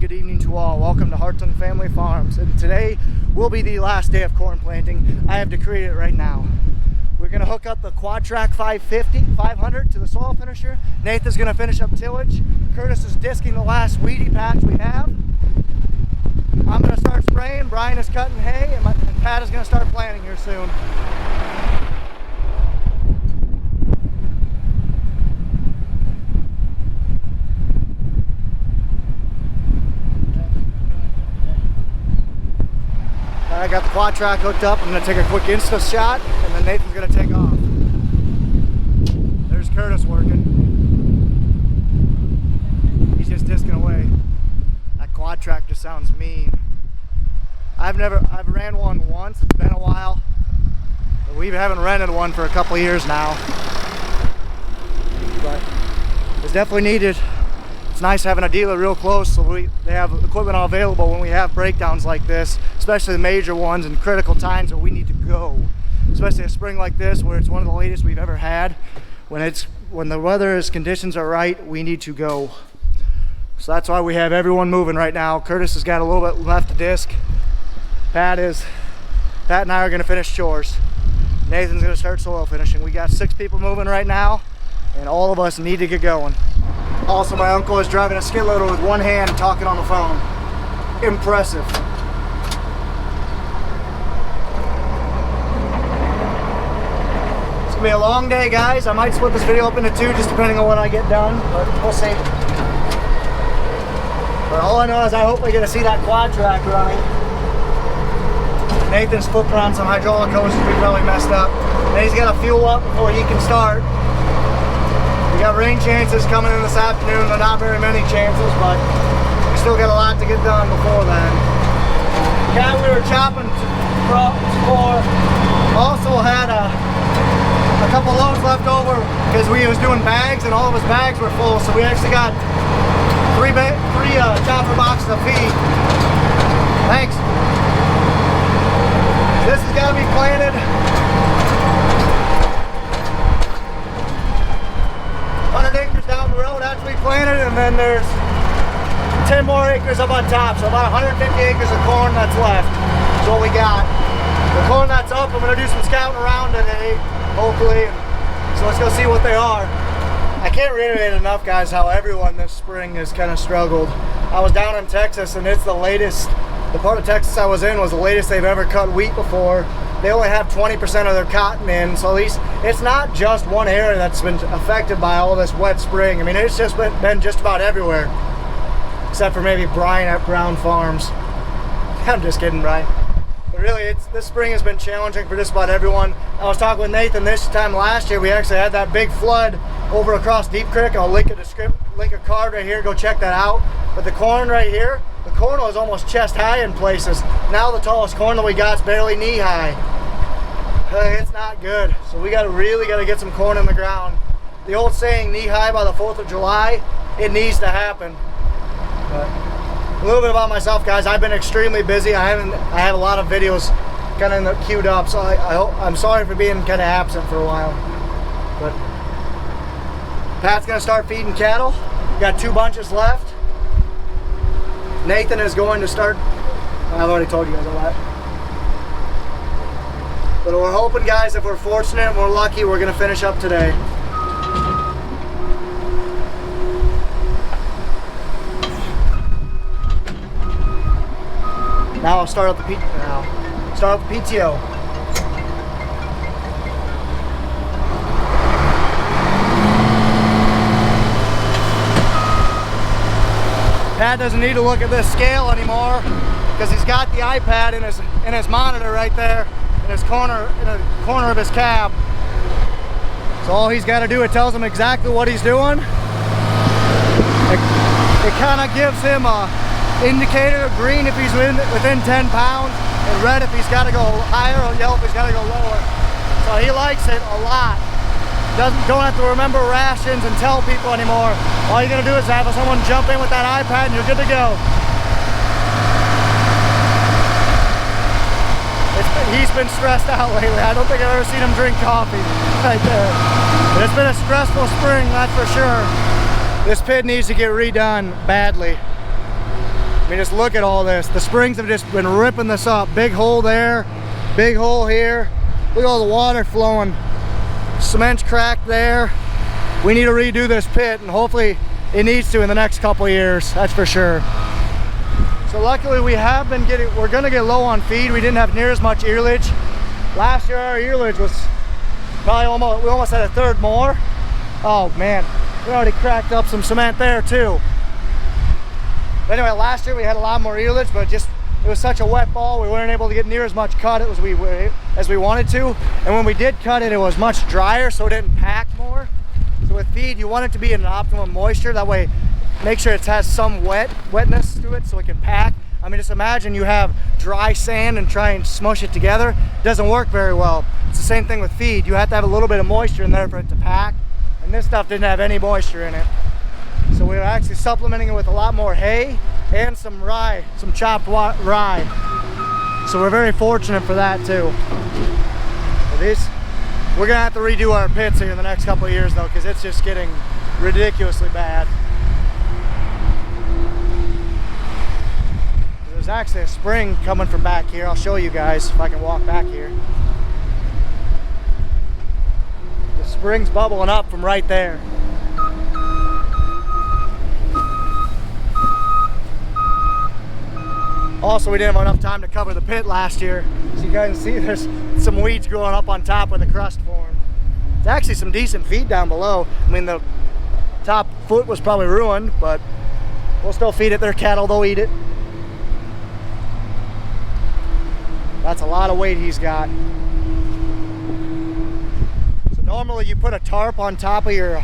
good evening to all. Welcome to Hartung Family Farms. And today will be the last day of corn planting. I have decreed it right now. We're going to hook up the Quad-Track 500 to the soil finisher. Nathan's going to finish up tillage. Curtis is disking the last weedy patch we have. I'm going to start spraying. Brian is cutting hay, and Pat is going to start planting here soon. I got the Quad-Track hooked up. I'm going to take a quick Insta shot, and then Nathan's going to take off. There's Curtis working. He's just disking away. That Quad-Track just sounds mean. I've ran one once. It's been a while. But we haven't rented one for a couple of years now. But it's definitely needed. It's nice having a dealer real close so they have equipment all available when we have breakdowns like this, especially the major ones and critical times where we need to go. Especially a spring like this where it's one of the latest we've ever had. When the weather's conditions are right, we need to go. So that's why we have everyone moving right now. Curtis has got a little bit left to disc. Pat and I are going to finish chores. Nathan's going to start soil finishing. We got 6 people moving right now, and all of us need to get going. Also, my uncle is driving a skid loader with one hand talking on the phone. Impressive. It's gonna be a long day, guys. I might split this video up into 2 just depending on when I get done, but we'll see. But all I know is I hope we get to see that Quad-Track running. Nathan's flipping around some hydraulic hoses we probably messed up. And he's got to fuel up before he can start. We got rain chances coming in this afternoon, but not very many chances, but we still got a lot to get done before then. Yeah, we were chopping for also had a couple loads left over because we was doing bags and all of his bags were full, so we actually got three chopper boxes of feed. Thanks. This has got to be planted. 100 acres down the road actually planted, and then there's 10 more acres up on top, so about 150 acres of corn that's left is what we got. The corn that's up, I'm going to do some scouting around today, hopefully, so let's go see what they are. I can't reiterate enough, guys, how everyone this spring has kind of struggled. I was down in Texas, and it's the latest, the part of Texas I was in was the latest they've ever cut wheat before. They only have 20% of their cotton in, so at least it's not just one area that's been affected by all this wet spring. I mean, it's just been just about everywhere, except for maybe Brian at Brown Farms. I'm just kidding, Brian. But really, this spring has been challenging for just about everyone. I was talking with Nathan this time last year. We actually had that big flood over across Deep Creek. I'll link a card right here. Go check that out. But the corn right here, the corn was almost chest high in places. Now the tallest corn that we got is barely knee high. It's not good. So we really got to get some corn in the ground. The old saying, knee high by the 4th of July, it needs to happen. But a little bit about myself, guys. I've been extremely busy. I have a lot of videos kind of queued up, so I'm sorry for being kind of absent for a while. But Pat's gonna start feeding cattle. We got 2 bunches left. Nathan is going to start. I've already told you guys all that. But we're hoping, guys, if we're fortunate and we're lucky, we're gonna finish up today. Now I'll start up the PTO. Pat doesn't need to look at this scale anymore because he's got the iPad in his monitor right there in the corner of his cab. So all he's got to do, it tells him exactly what he's doing. It kind of gives him a indicator, green if he's within 10 pounds, and red if he's got to go higher, or yellow if he's got to go lower. So he likes it a lot. Don't have to remember rations and tell people anymore. All you're gonna do is have someone jump in with that iPad and you're good to go. He's been stressed out lately. I don't think I've ever seen him drink coffee right there. But it's been a stressful spring, that's for sure. This pit needs to get redone badly. I mean, just look at all this. The springs have just been ripping this up. Big hole there, big hole here. Look at all the water flowing. Cement's cracked there. We need to redo this pit, and hopefully it needs to in the next couple of years, that's for sure. So luckily we're gonna get low on feed. We didn't have near as much earlage. Last year our earlage was probably we almost had a third more. Oh man, we already cracked up some cement there too. But anyway, last year we had a lot more earlage, but it was such a wet fall, we weren't able to get near as much cut as we wanted to. And when we did cut it, it was much drier, so it didn't pack more. So with feed, you want it to be in an optimum moisture. That way, make sure it has some wetness to it so it can pack. I mean, just imagine you have dry sand and try and smush it together. It doesn't work very well. It's the same thing with feed. You have to have a little bit of moisture in there for it to pack. And this stuff didn't have any moisture in it. So we were actually supplementing it with a lot more hay and some rye, some chopped rye. So we're very fortunate for that too. We're gonna have to redo our pits here in the next couple of years though, because it's just getting ridiculously bad. There's actually a spring coming from back here. I'll show you guys if I can walk back here. The spring's bubbling up from right there. Also, we didn't have enough time to cover the pit last year. So you guys can see there's some weeds growing up on top where the crust formed. It's actually some decent feed down below. I mean, the top foot was probably ruined, but we'll still feed it. Their cattle, they'll eat it. That's a lot of weight he's got. So normally you put a tarp on top of your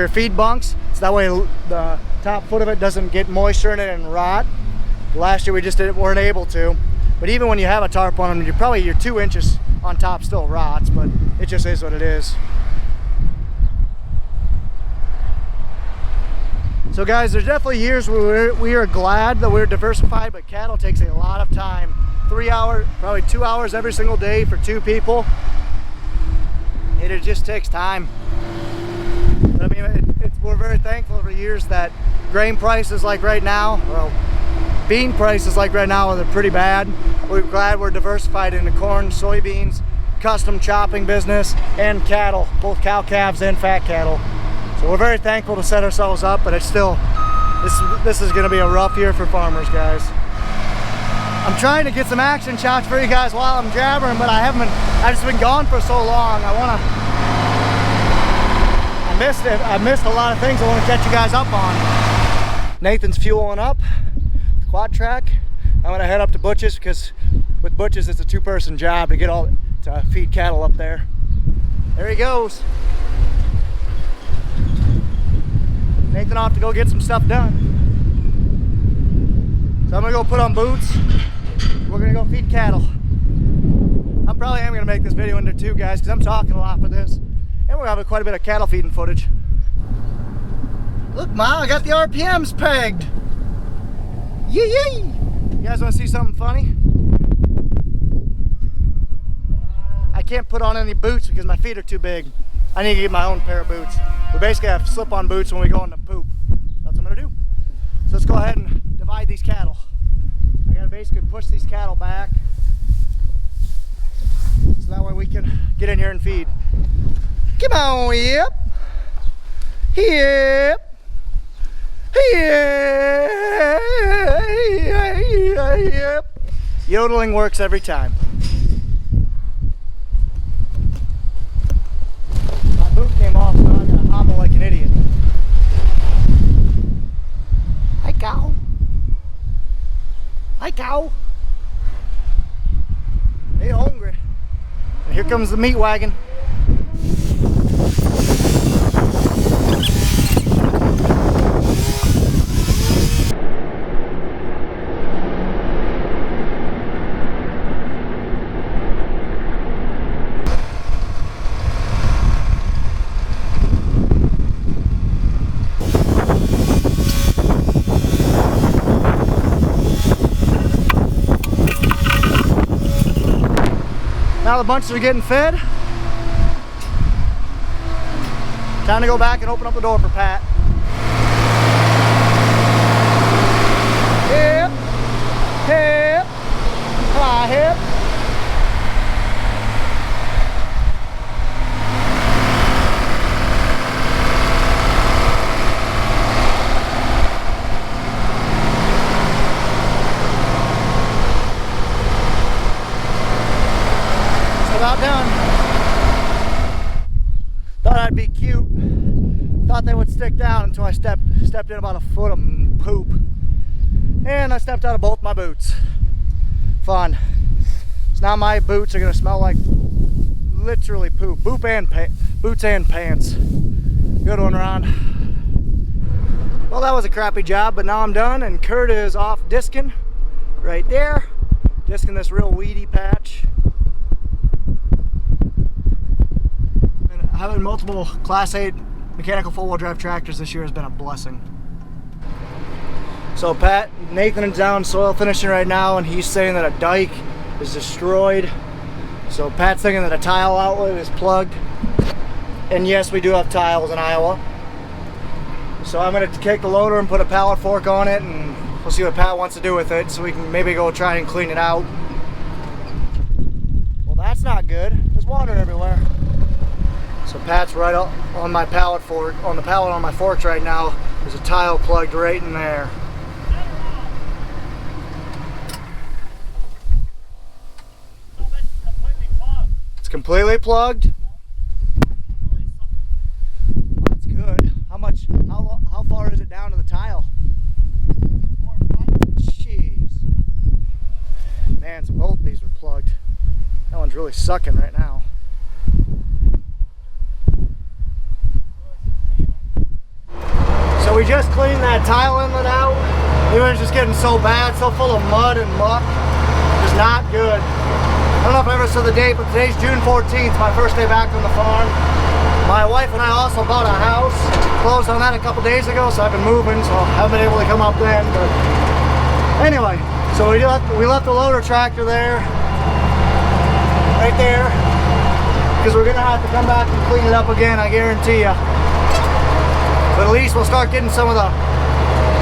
feed bunks, so that way the top foot of it doesn't get moisture in it and rot. Last year we just weren't able to. But even when you have a tarp on them, your 2 inches on top still rots, but it just is what it is. So guys, there's definitely years where we are glad that we're diversified, but cattle takes a lot of time. 3 hours, probably 2 hours every single day for 2 people. It just takes time. But I mean, we're very thankful for years that grain prices like right now, well, bean prices like right now, they're pretty bad. We're glad we're diversified into corn, soybeans, custom chopping business, and cattle, both cow calves and fat cattle. So we're very thankful to set ourselves up, but it's still, this is gonna be a rough year for farmers, guys. I'm trying to get some action shots for you guys while I'm jabbering, but I've just been gone for so long. I missed a lot of things I want to catch you guys up on. Nathan's fueling up the quad track. I'm gonna head up to Butch's because with Butch's it's a 2-person job to feed cattle up there. There he goes. Nathan off to go get some stuff done. So I'm gonna go put on boots. We're gonna go feed cattle. I probably am gonna make this video into 2, guys, because I'm talking a lot for this. And we're having quite a bit of cattle feeding footage. Look, Ma, I got the RPMs pegged. Yee yee! You guys wanna see something funny? I can't put on any boots because my feet are too big. I need to get my own pair of boots. We basically have slip-on boots when we go into poop. That's what I'm gonna do. So let's go ahead and divide these cattle. I gotta basically push these cattle back so that way we can get in here and feed. Come on, yep. Yep. Yep. Yodeling works every time. My boot came off, so I'm gonna hobble like an idiot. Hi, cow. Hi, cow. They hungry. And here comes the meat wagon. Now the bunches are getting fed. Time to go back and open up the door for Pat. stick down until I stepped in about a foot of poop. And I stepped out of both my boots. Fun. So now my boots are gonna smell like literally poop. Boots and pants. Good one, Ron. Well, that was a crappy job, but now I'm done, and Kurt is off disking right there. Disking this real weedy patch. And having multiple Class 8 mechanical four-wheel drive tractors this year has been a blessing. So Nathan is down soil finishing right now, and he's saying that a dike is destroyed. So Pat's thinking that a tile outlet is plugged. And yes, we do have tiles in Iowa. So I'm going to take the loader and put a pallet fork on it, and we'll see what Pat wants to do with it, so we can maybe go try and clean it out. Well, that's not good. There's water everywhere. So Pat's right on my pallet fork, on the pallet on my forks right now. There's a tile plugged right in there. It's completely plugged. That's good. How far is it down to the tile? 4 foot. Jeez. Man, so both these are plugged. That one's really sucking right now. So we just cleaned that tile inlet out. It was just getting so bad, so full of mud and muck. Just not good. I don't know if I ever saw the date, but today's June 14th, my first day back from the farm. My wife and I also bought a house. Closed on that a couple days ago, so I've been moving, so I haven't been able to come up then. But anyway, so we left the loader tractor there, right there, because we're gonna have to come back and clean it up again, I guarantee you. But at least we'll start getting some of the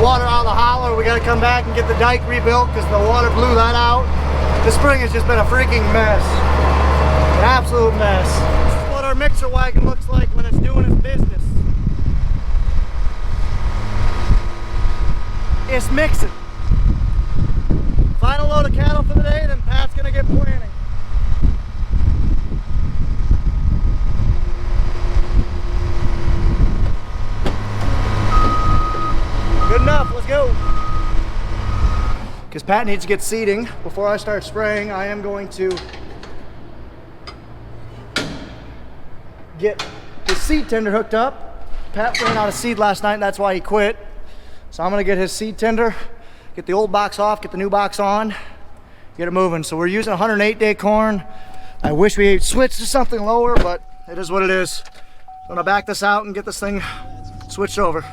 water out of the holler. We gotta come back and get the dike rebuilt because the water blew that out. This spring has just been a freaking mess. An absolute mess. This is what our mixer wagon looks like when it's doing its business. It's mixing. Final load of cattle for the day, then Pat's gonna get planting. Good enough, let's go. Because Pat needs to get seeding. Before I start spraying, I am going to get his seed tender hooked up. Pat ran out of seed last night, and that's why he quit. So I'm gonna get his seed tender, get the old box off, get the new box on, get it moving. So we're using 108-day corn. I wish we switched to something lower, but it is what it is. I'm gonna back this out and get this thing switched over.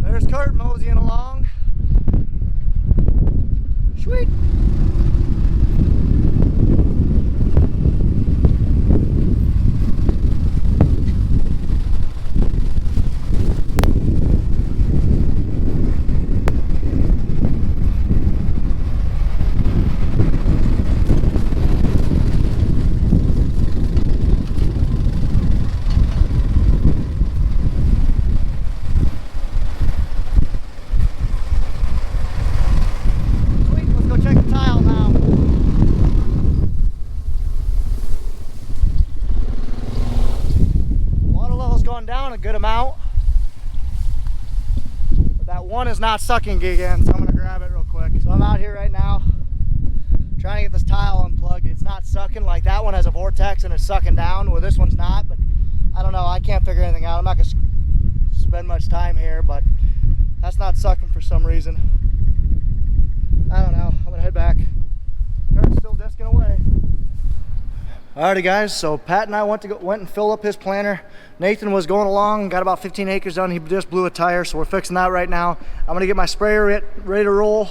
There's Kurt moseying along. Sweet. Down a good amount, but that one is not sucking again, so I'm gonna grab it real quick. So I'm out here right now trying to get this tile unplugged. It's not sucking. Like that one has a vortex and it's sucking down, where this one's not, but I don't know, I can't figure anything out. I'm not gonna spend much time here, but that's not sucking for some reason. I don't know, I'm gonna head back. Kurt's still disking away. Alrighty guys, so Pat and I went and filled up his planter. Nathan was going along, got about 15 acres done. He just blew a tire, so we're fixing that right now. I'm gonna get my sprayer ready to roll,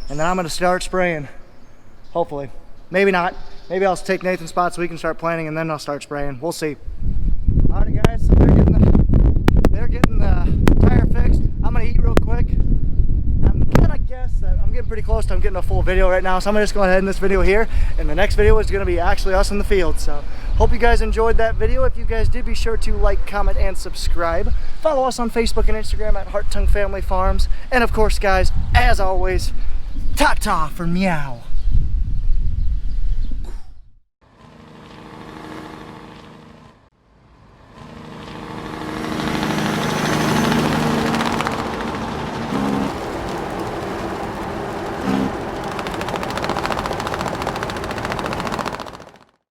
and then I'm gonna start spraying. Hopefully. Maybe not. Maybe I'll take Nathan's spot so we can start planting, and then I'll start spraying. We'll see. Alrighty guys, so they're getting the getting a full video right now, so I'm just going to end this video here, and the next video is going to be actually us in the field. So hope you guys enjoyed that video. If you guys did, be sure to like, comment, and subscribe. Follow us on Facebook and Instagram at Hartung Family Farms. And of course, guys, as always, ta-ta for meow.